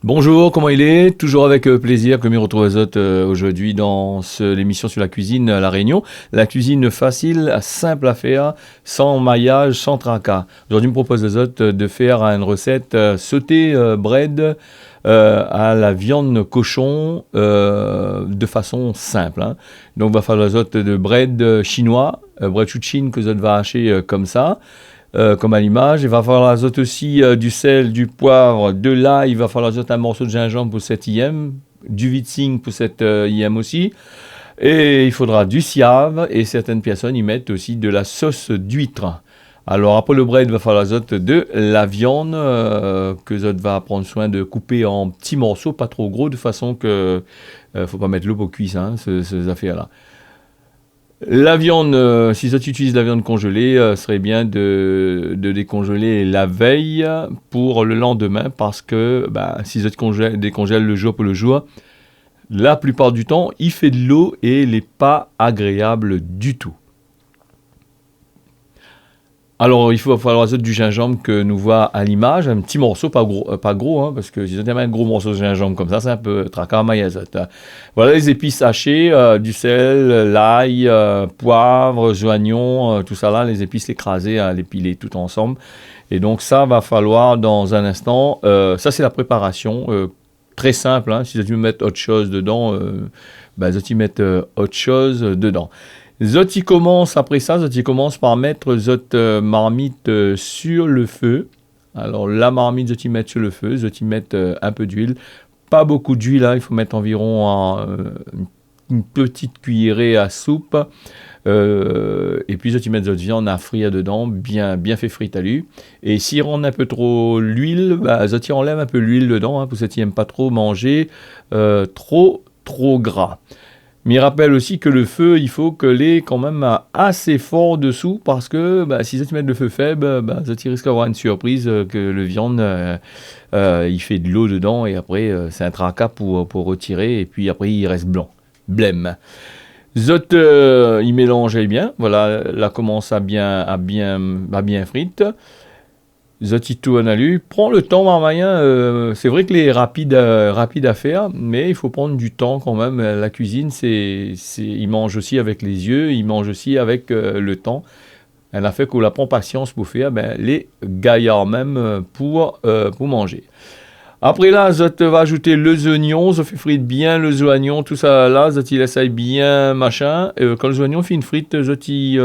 Bonjour, comment il est? Toujours avec plaisir que me retrouve Azote aujourd'hui dans l'émission sur la cuisine à La Réunion. La cuisine facile, simple à faire, sans maillage, sans tracas. Aujourd'hui, je me propose Azote de faire une recette sauté bread à la viande cochon de façon simple, hein. Donc, il va falloir Azote de bread chinois, bread chouchine que Azote va hacher comme ça. Comme à l'image. Il va falloir azote aussi du sel, du poivre, de l'ail. Il va falloir azote un morceau de gingembre pour 7 IM, du vitsing pour 7 IM aussi. Et il faudra du siave et certaines personnes y mettent aussi de la sauce d'huître. Alors après le bread, il va falloir azote de la viande que Zot va prendre soin de couper en petits morceaux, pas trop gros, de façon que faut pas mettre l'eau pour cuire hein, ces affaires-là. La viande, si tu utilises la viande congelée, serait bien de décongeler la veille pour le lendemain parce que si tu décongèles le jour pour le jour, la plupart du temps, il fait de l'eau et il n'est pas agréable du tout. Alors, il va falloir ajouter du gingembre que nous voit à l'image, un petit morceau, pas gros hein, parce que si tu as un gros morceau de gingembre comme ça, c'est un peu tracas maïzot. Voilà les épices hachées, du sel, l'ail, poivre, oignons, tout ça là, les épices écrasées, les piler tout ensemble. Et donc ça va falloir dans un instant, ça c'est la préparation, très simple, hein, si tu veux mettre autre chose dedans, tu mets autre chose dedans. Zoti commence après ça, Zoti commence par mettre Zot marmite sur le feu. Alors la marmite Zoti met sur le feu, Zoti met un peu d'huile, pas beaucoup d'huile, là, il faut mettre environ une petite cuillerée à soupe. Et puis Zoti met Zot viande à frire dedans, bien fait frite à lui. Et s'il rend un peu trop l'huile, Zoti enlève un peu l'huile dedans, hein, pour ceux qui n'aiment pas trop manger trop gras. Mais il rappelle aussi que le feu, il faut que l'ait quand même assez fort dessous parce que si tu mets le feu faible, tu risques d'avoir une surprise que le viande, il fait de l'eau dedans et après c'est un tracas pour retirer et puis après il reste blanc, blême. Zot, il mélange bien, voilà, là commence à bien frite. Zotito Analu, prends le temps Marmaïen, c'est vrai que les rapide à faire, mais il faut prendre du temps quand même. La cuisine, il mange aussi avec les yeux, il mange aussi avec le temps. Elle a fait qu'on la prend patience pour faire les gaillards même pour manger. Après là, Zot va ajouter les oignons, Zot fait frire bien les oignons, tout ça là, Zot il essaye bien machin. Quand les oignons finissent frites, Zot y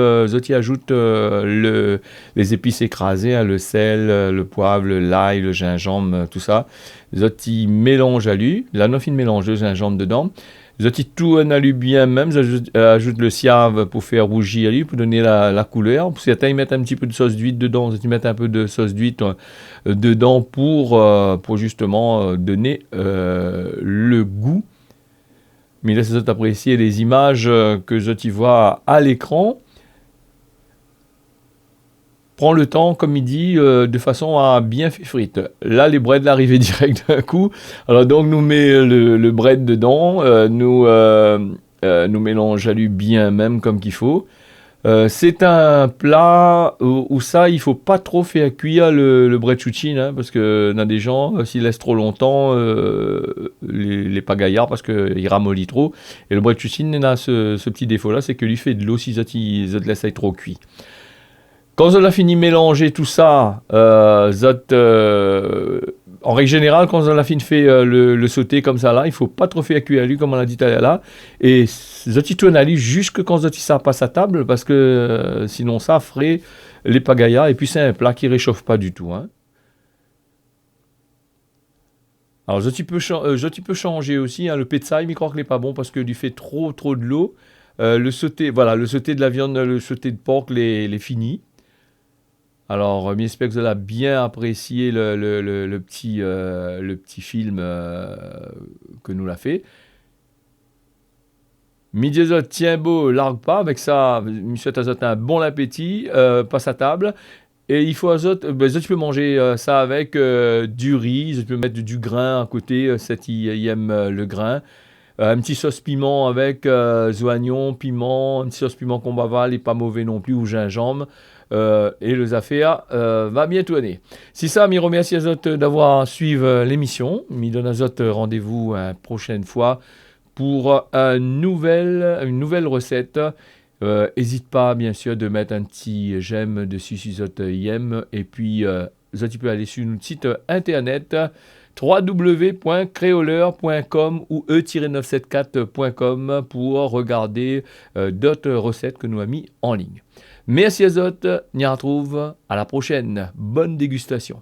ajoute les épices écrasées, hein, le sel, le poivre, l'ail, le gingembre, tout ça. Zot y mélange à lui, là non fin mélange le gingembre dedans. Zot y tout analue bien même, ajoute le siave pour faire rougir à lui, pour donner la couleur. Pour certains, ils mettent un petit peu de sauce d'huître dedans, Zot y mettent un peu de sauce d'huître dedans pour justement donner le goût. Mais laissez vous apprécier les images que je t'y vois à l'écran. Prends le temps, comme il dit, de façon à bien faire frite. Là, les breads l'arrivée direct d'un coup. Alors donc, nous met le bread dedans, nous mélange à lui bien même comme qu'il faut. C'est un plat où ça, il faut pas trop faire cuire le bread chouchine, hein, parce que dans des gens, s'ils laissent trop longtemps, les pagaillards, parce qu'il ramollit trop. Et le bread chouchine a ce petit défaut-là, c'est que lui fait de l'eau si ça te laisse trop cuit. Quand on a fini de mélanger tout ça, en règle générale, quand on a fini de faire le sauté comme ça là, il faut pas trop faire cuire à lui comme on l'a dit tout à l'heure là. Et zoti tourne à lui jusque quand zoti ça passe à table parce que sinon ça ferait les pagayas et puis c'est un plat qui réchauffe pas du tout, hein. Alors zoti peut changer aussi, hein, le petsai, mais je crois qu'il n'est pas bon parce que lui fait trop de l'eau. Le sauté de la viande, le sauté de porc les fini. Alors, j'espère que vous avez bien apprécié le petit film que nous l'a fait. Midi tiens beau, largue pas, avec ça, monsieur Azot un bon appétit, passe à table. Et il faut Azot, tu peux manger ça avec du riz, tu peux mettre du grain à côté, il aime le grain. Un petit sauce piment avec oignons, piment, une sauce piment qu'on bavale, et pas mauvais non plus, ou gingembre. et les affaires va bien tourner. Si ça, je remercie à autres d'avoir suivi l'émission. Je donne à autres rendez-vous une prochaine fois pour une nouvelle recette. N'hésite pas, bien sûr, de mettre un petit j'aime dessus si vous aime. Et puis, tu peux aller sur notre site internet www.créoleur.com ou e-974.com pour regarder d'autres recettes que nous avons mis en ligne. Merci à vous, on y retrouve à la prochaine. Bonne dégustation.